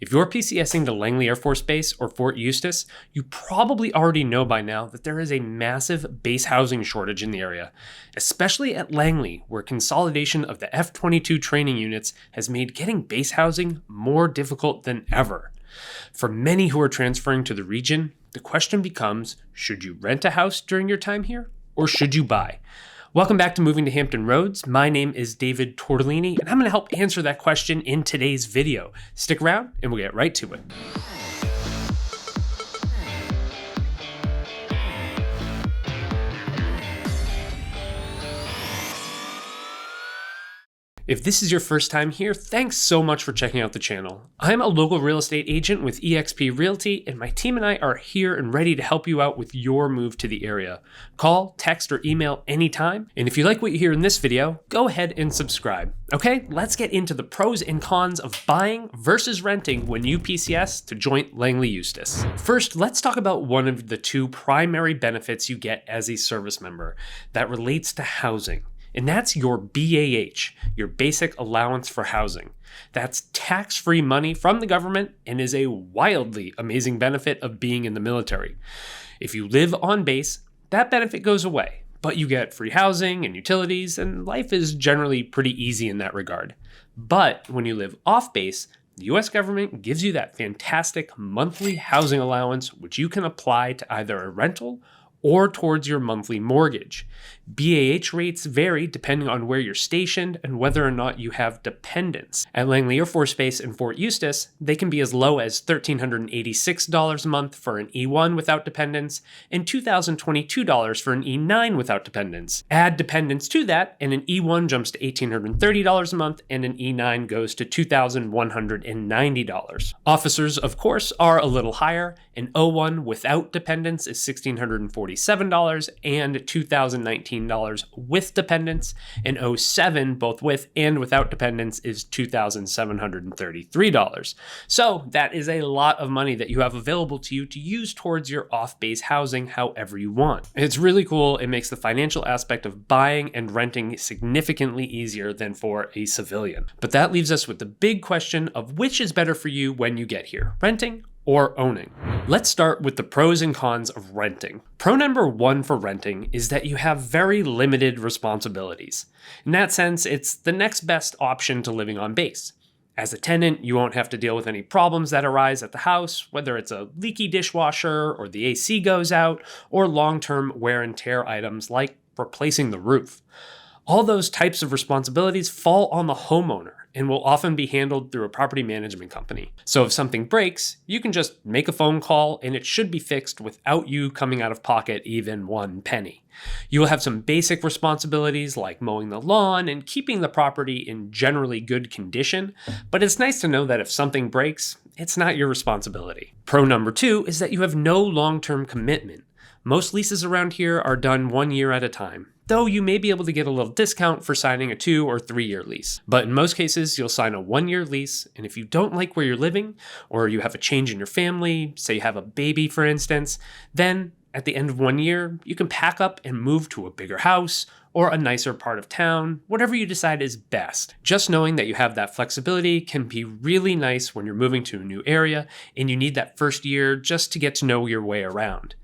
If you're PCSing to Langley Air Force Base or Fort Eustis, you probably already know by now that there is a massive base housing shortage in the area, especially at Langley, where consolidation of the F-22 training units has made getting base housing more difficult than ever. For many who are transferring to the region, the question becomes, should you rent a house during your time here, or should you buy? Welcome back to Moving to Hampton Roads. My name is David Tortellini, and I'm going to help answer that question in today's video. Stick around, and we'll get right to it. If this is your first time here, thanks so much for checking out the channel. I'm a local real estate agent with eXp Realty, and my team and I are here and ready to help you out with your move to the area. Call, text, or email anytime. And if you like what you hear in this video, go ahead and subscribe. Okay, let's get into the pros and cons of buying versus renting when you PCS to joint Langley Eustis. First, let's talk about one of the two primary benefits you get as a service member that relates to housing. And that's your BAH, your Basic Allowance for Housing. That's tax-free money from the government and is a wildly amazing benefit of being in the military. If you live on base, that benefit goes away, but you get free housing and utilities, and life is generally pretty easy in that regard. But when you live off base, the US government gives you that fantastic monthly housing allowance, which you can apply to either a rental or towards your monthly mortgage. BAH rates vary depending on where you're stationed and whether or not you have dependents. At Langley Air Force Base in Fort Eustis, they can be as low as $1,386 a month for an E1 without dependents and $2,022 for an E9 without dependents. Add dependents to that, and an E1 jumps to $1,830 a month and an E9 goes to $2,190. Officers, of course, are a little higher. An O1 without dependents is $1,647 and $2,019 with dependents. An 07, both with and without dependents, is $2,733. So that is a lot of money that you have available to you to use towards your off-base housing however you want. It's really cool. It makes the financial aspect of buying and renting significantly easier than for a civilian. But that leaves us with the big question of which is better for you when you get here, renting or owning. Let's start with the pros and cons of renting. Pro number one for renting is that you have very limited responsibilities. In that sense, it's the next best option to living on base. As a tenant, you won't have to deal with any problems that arise at the house, whether it's a leaky dishwasher or the AC goes out, or long-term wear and tear items like replacing the roof. All those types of responsibilities fall on the homeowner and will often be handled through a property management company. So if something breaks, you can just make a phone call and it should be fixed without you coming out of pocket even one penny. You will have some basic responsibilities like mowing the lawn and keeping the property in generally good condition, but it's nice to know that if something breaks, it's not your responsibility. Pro number two is that you have no long-term commitment. Most leases around here are done 1 year at a time, though you may be able to get a little discount for signing a 2 or 3 year lease. But in most cases, you'll sign a 1-year lease, and if you don't like where you're living, or you have a change in your family, say you have a baby for instance, then at the end of 1 year, you can pack up and move to a bigger house or a nicer part of town, whatever you decide is best. Just knowing that you have that flexibility can be really nice when you're moving to a new area and you need that first year just to get to know your way around.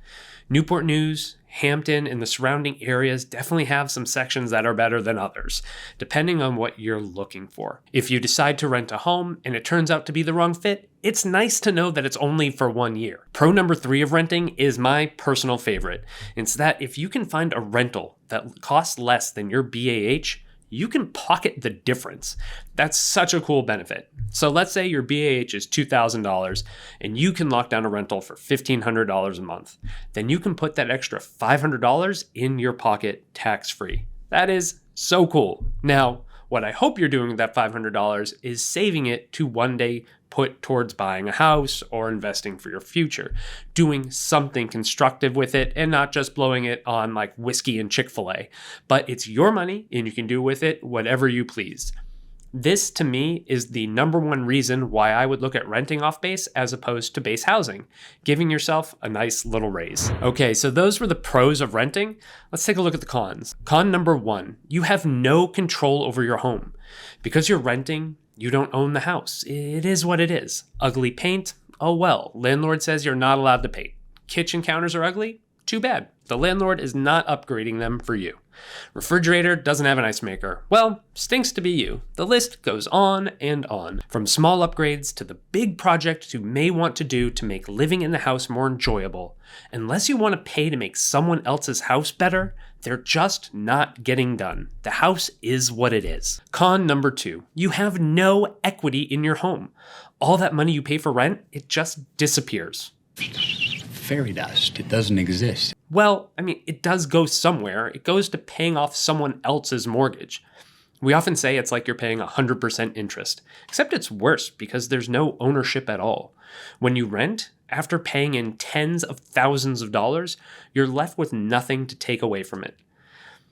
Newport News, Hampton, and the surrounding areas definitely have some sections that are better than others, depending on what you're looking for. If you decide to rent a home and it turns out to be the wrong fit, it's nice to know that it's only for 1 year. Pro number three of renting is my personal favorite. It's that if you can find a rental that costs less than your BAH, you can pocket the difference. That's such a cool benefit. So let's say your BAH is $2,000 and you can lock down a rental for $1,500 a month. Then you can put that extra $500 in your pocket tax-free. That is so cool. Now, what I hope you're doing with that $500 is saving it to one day put towards buying a house or investing for your future, doing something constructive with it and not just blowing it on like whiskey and Chick-fil-A. But it's your money and you can do with it whatever you please. This, to me, is the number one reason why I would look at renting off base as opposed to base housing, giving yourself a nice little raise. Okay, so those were the pros of renting. Let's take a look at the cons. Con number one, you have no control over your home. Because you're renting, You don't own the house. It is what it is. Ugly paint? Oh well, landlord says you're not allowed to paint. Kitchen counters are ugly? Too bad. The landlord is not upgrading them for you. Refrigerator doesn't have an ice maker. Well, stinks to be you. The list goes on and on. From small upgrades to the big projects you may want to do to make living in the house more enjoyable. Unless you want to pay to make someone else's house better, they're just not getting done. The house is what it is. Con number 2, you have no equity in your home. All that money you pay for rent, it just disappears. Fairy dust. It doesn't exist. Well, it does go somewhere. It goes to paying off someone else's mortgage. We often say it's like you're paying 100% interest, except it's worse because there's no ownership at all. When you rent, after paying in tens of thousands of dollars, you're left with nothing to take away from it.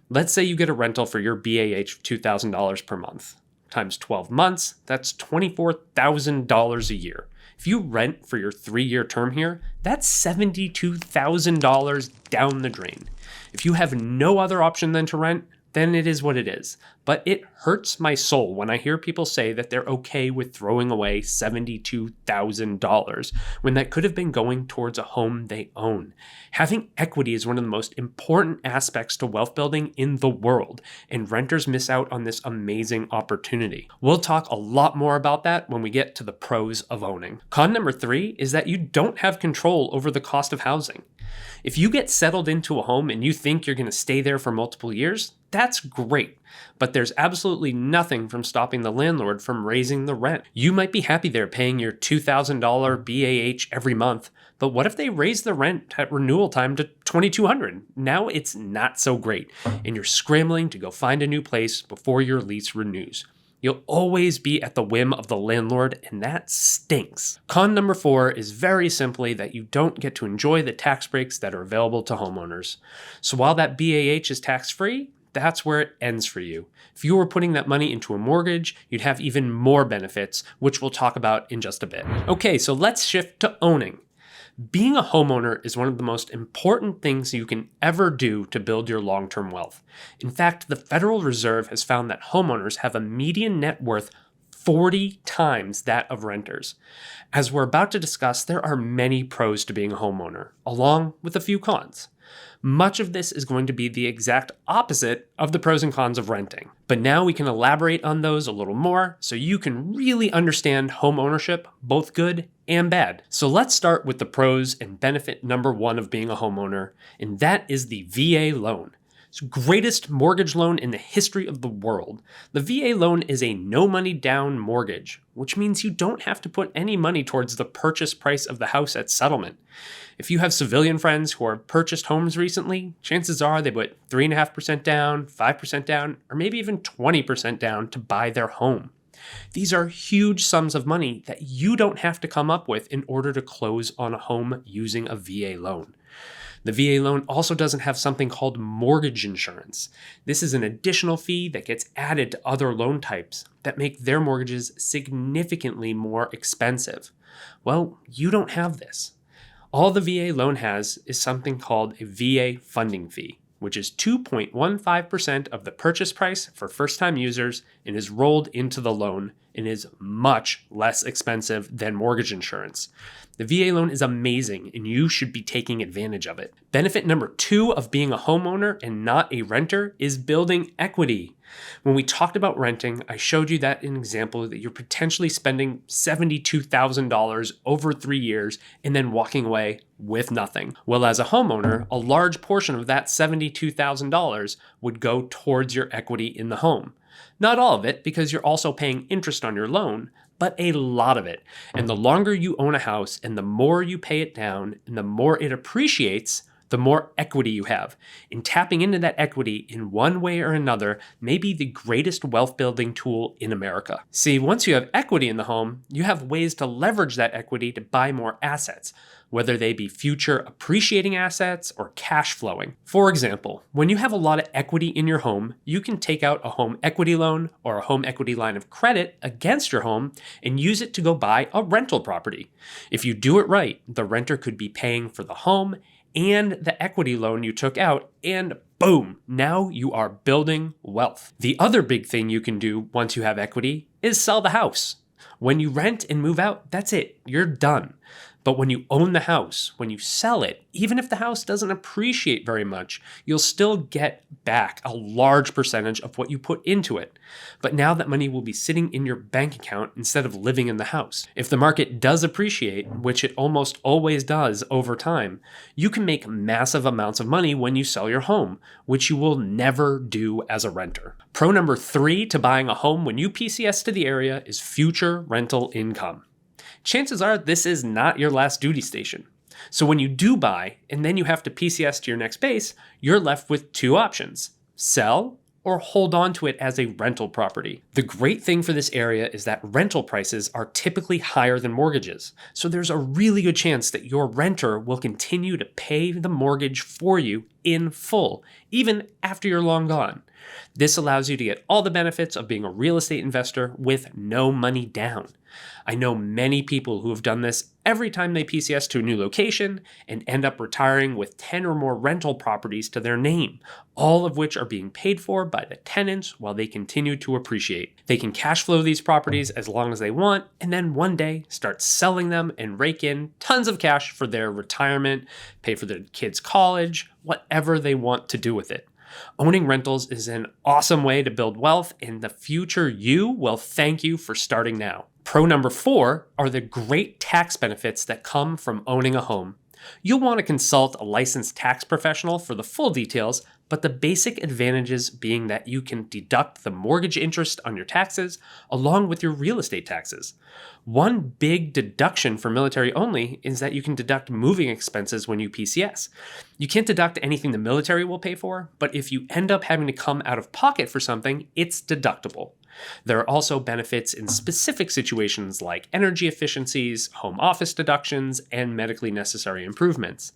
Let's say you get a rental for your BAH of $2,000 per month. Times 12 months, that's $24,000 a year. If you rent for your 3-year term here, that's $72,000 down the drain. If you have no other option than to rent, then it is what it is. But it hurts my soul when I hear people say that they're okay with throwing away $72,000 when that could have been going towards a home they own. Having equity is one of the most important aspects to wealth building in the world, and renters miss out on this amazing opportunity. We'll talk a lot more about that when we get to the pros of owning. Con number 3 is that you don't have control over the cost of housing. If you get settled into a home and you think you're going to stay there for multiple years, that's great, but there's absolutely nothing from stopping the landlord from raising the rent. You might be happy there paying your $2,000 BAH every month, but what if they raise the rent at renewal time to $2,200? Now it's not so great, and you're scrambling to go find a new place before your lease renews. You'll always be at the whim of the landlord, and that stinks. Con number 4 is very simply that you don't get to enjoy the tax breaks that are available to homeowners. So while that BAH is tax-free, that's where it ends for you. If you were putting that money into a mortgage, you'd have even more benefits, which we'll talk about in just a bit. Okay, so let's shift to owning. Being a homeowner is one of the most important things you can ever do to build your long-term wealth. In fact, the Federal Reserve has found that homeowners have a median net worth 40 times that of renters. As we're about to discuss, there are many pros to being a homeowner, along with a few cons. Much of this is going to be the exact opposite of the pros and cons of renting. But now we can elaborate on those a little more so you can really understand home ownership, both good and bad. So let's start with the pros and benefit number 1 of being a homeowner, and that is the VA loan. It's the greatest mortgage loan in the history of the world. The VA loan is a no money down mortgage, which means you don't have to put any money towards the purchase price of the house at settlement. If you have civilian friends who have purchased homes recently, chances are they put 3.5% down, 5% down, or maybe even 20% down to buy their home. These are huge sums of money that you don't have to come up with in order to close on a home using a VA loan. The VA loan also doesn't have something called mortgage insurance. This is an additional fee that gets added to other loan types that make their mortgages significantly more expensive. Well, you don't have this. All the VA loan has is something called a VA funding fee, which is 2.15% of the purchase price for first-time users and is rolled into the loan and is much less expensive than mortgage insurance. The VA loan is amazing and you should be taking advantage of it. Benefit number 2 of being a homeowner and not a renter is building equity. When we talked about renting, I showed you that an example that you're potentially spending $72,000 over 3 years and then walking away with nothing. Well, as a homeowner, a large portion of that $72,000 would go towards your equity in the home. Not all of it, because you're also paying interest on your loan, but a lot of it. And the longer you own a house and the more you pay it down and the more it appreciates, the more equity you have. And tapping into that equity in one way or another may be the greatest wealth building tool in America. See, once you have equity in the home, you have ways to leverage that equity to buy more assets, whether they be future appreciating assets or cash flowing. For example, when you have a lot of equity in your home, you can take out a home equity loan or a home equity line of credit against your home and use it to go buy a rental property. If you do it right, the renter could be paying for the home and the equity loan you took out, and boom, now you are building wealth. The other big thing you can do once you have equity is sell the house. When you rent and move out, that's it. You're done. But when you own the house, when you sell it, even if the house doesn't appreciate very much, you'll still get back a large percentage of what you put into it. But now that money will be sitting in your bank account instead of living in the house. If the market does appreciate, which it almost always does over time, you can make massive amounts of money when you sell your home, which you will never do as a renter. Pro number 3 to buying a home when you PCS to the area is future rental income. Chances are this is not your last duty station. So when you do buy, and then you have to PCS to your next base, you're left with 2 options: sell or hold on to it as a rental property. The great thing for this area is that rental prices are typically higher than mortgages. So there's a really good chance that your renter will continue to pay the mortgage for you in full, even after you're long gone. This allows you to get all the benefits of being a real estate investor with no money down. I know many people who have done this every time they PCS to a new location and end up retiring with 10 or more rental properties to their name, all of which are being paid for by the tenants while they continue to appreciate. They can cash flow these properties as long as they want, and then one day start selling them and rake in tons of cash for their retirement, pay for their kids' college, whatever they want to do with it. Owning rentals is an awesome way to build wealth, and the future you will thank you for starting now. Pro number 4 are the great tax benefits that come from owning a home. You'll want to consult a licensed tax professional for the full details, but the basic advantages being that you can deduct the mortgage interest on your taxes along with your real estate taxes. One big deduction for military only is that you can deduct moving expenses when you PCS. You can't deduct anything the military will pay for, but if you end up having to come out of pocket for something, it's deductible. There are also benefits in specific situations like energy efficiencies, home office deductions, and medically necessary improvements.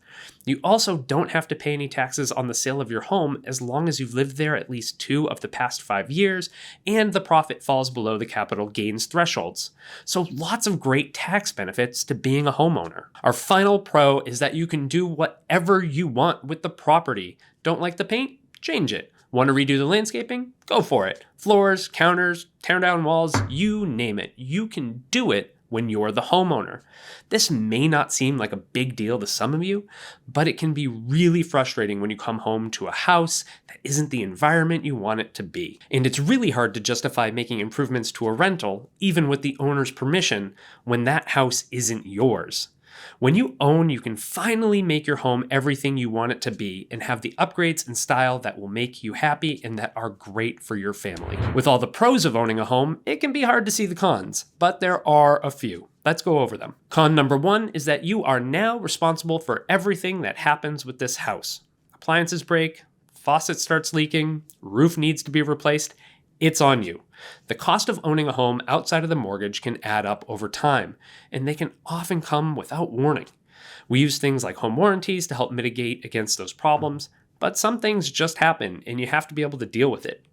You also don't have to pay any taxes on the sale of your home as long as you've lived there at least 2 of the past 5 years and the profit falls below the capital gains thresholds. So lots of great tax benefits to being a homeowner. Our final pro is that you can do whatever you want with the property. Don't like the paint? Change it. Want to redo the landscaping? Go for it. Floors, counters, tear down walls, you name it. You can do it when you're the homeowner. This may not seem like a big deal to some of you, but it can be really frustrating when you come home to a house that isn't the environment you want it to be. And it's really hard to justify making improvements to a rental, even with the owner's permission, when that house isn't yours. When you own, you can finally make your home everything you want it to be and have the upgrades and style that will make you happy and that are great for your family. With all the pros of owning a home, it can be hard to see the cons, but there are a few. Let's go over them. Con number 1 is that you are now responsible for everything that happens with this house. Appliances break, faucet starts leaking, roof needs to be replaced. It's on you. The cost of owning a home outside of the mortgage can add up over time, and they can often come without warning. We use things like home warranties to help mitigate against those problems, but some things just happen and you have to be able to deal with it.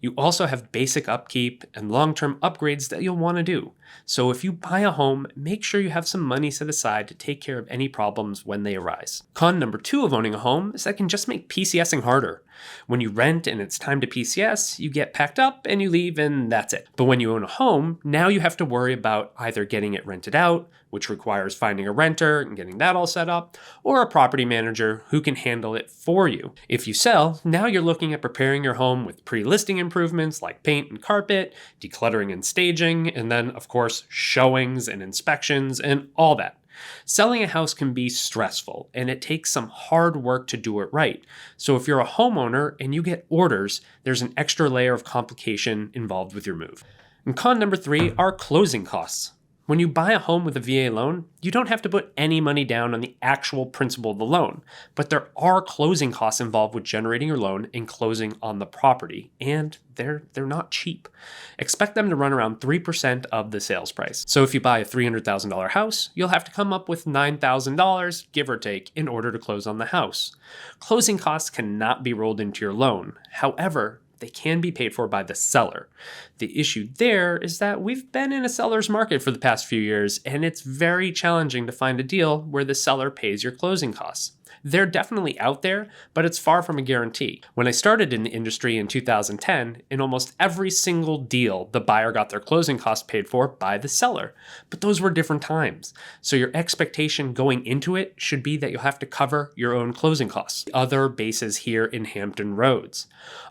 You also have basic upkeep and long-term upgrades that you'll want to do. So if you buy a home, make sure you have some money set aside to take care of any problems when they arise. Con number 2 of owning a home is that it can just make PCSing harder. When you rent and it's time to PCS, you get packed up and you leave and that's it. But when you own a home, now you have to worry about either getting it rented out, which requires finding a renter and getting that all set up, or a property manager who can handle it for you. If you sell, now you're looking at preparing your home with pre-listing improvements like paint and carpet, decluttering and staging, and then, of course, showings and inspections and all that. Selling a house can be stressful, and it takes some hard work to do it right. So if you're a homeowner and you get orders, there's an extra layer of complication involved with your move. And con number 3 are closing costs. When you buy a home with a VA loan, you don't have to put any money down on the actual principal of the loan, but there are closing costs involved with generating your loan and closing on the property, and they're not cheap. Expect them to run around 3% of the sales price. So if you buy a $300,000 house, you'll have to come up with $9,000, give or take, in order to close on the house. Closing costs cannot be rolled into your loan. However, they can be paid for by the seller. The issue there is that we've been in a seller's market for the past few years, and it's very challenging to find a deal where the seller pays your closing costs. They're definitely out there, but it's far from a guarantee. When I started in the industry in 2010, in almost every single deal, the buyer got their closing costs paid for by the seller. But those were different times. So your expectation going into it should be that you'll have to cover your own closing costs. Other bases here in Hampton Roads.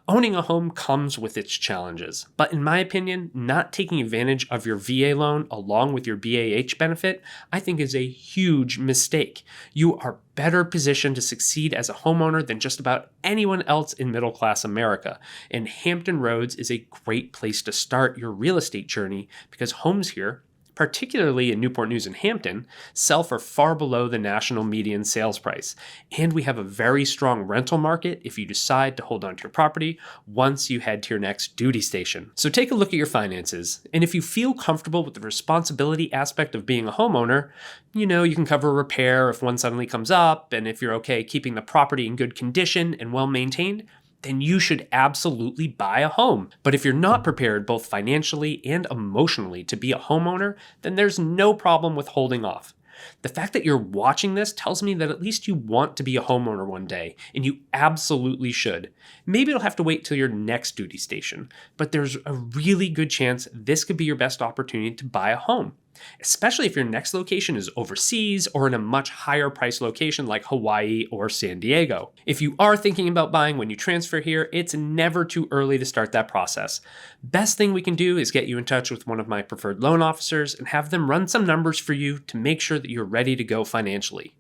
Owning a home comes with its challenges, but in my opinion, not taking advantage of your VA loan along with your BAH benefit, I think is a huge mistake. You are better positioned to succeed as a homeowner than just about anyone else in middle-class America, and Hampton Roads is a great place to start your real estate journey because homes here, particularly in Newport News and Hampton, sell for far below the national median sales price. And we have a very strong rental market if you decide to hold on to your property once you head to your next duty station. So take a look at your finances, and if you feel comfortable with the responsibility aspect of being a homeowner, you can cover repair if one suddenly comes up, and if you're okay keeping the property in good condition and well maintained, then you should absolutely buy a home. But if you're not prepared both financially and emotionally to be a homeowner, then there's no problem with holding off. The fact that you're watching this tells me that at least you want to be a homeowner one day, and you absolutely should. Maybe you'll have to wait till your next duty station, but there's a really good chance this could be your best opportunity to buy a home, especially if your next location is overseas or in a much higher price location like Hawaii or San Diego. If you are thinking about buying when you transfer here, it's never too early to start that process. Best thing we can do is get you in touch with one of my preferred loan officers and have them run some numbers for you to make sure that you're ready to go financially.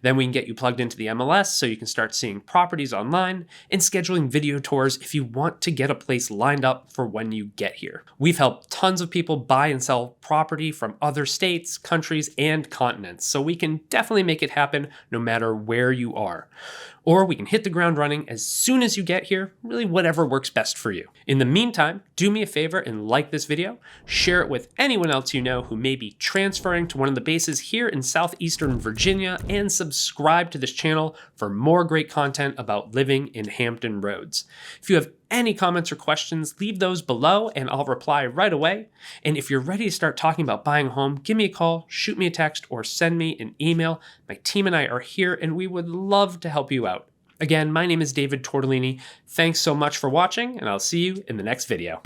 Then we can get you plugged into the MLS so you can start seeing properties online and scheduling video tours if you want to get a place lined up for when you get here. We've helped tons of people buy and sell property from other states, countries, and continents, so we can definitely make it happen no matter where you are. Or we can hit the ground running as soon as you get here, really whatever works best for you. In the meantime, do me a favor and like this video, share it with anyone else you know who may be transferring to one of the bases here in southeastern Virginia, and subscribe to this channel for more great content about living in Hampton Roads. If you have any comments or questions, leave those below and I'll reply right away. And if you're ready to start talking about buying a home, give me a call, shoot me a text, or send me an email. My team and I are here and we would love to help you out. Again, my name is David Tortellini. Thanks so much for watching, and I'll see you in the next video.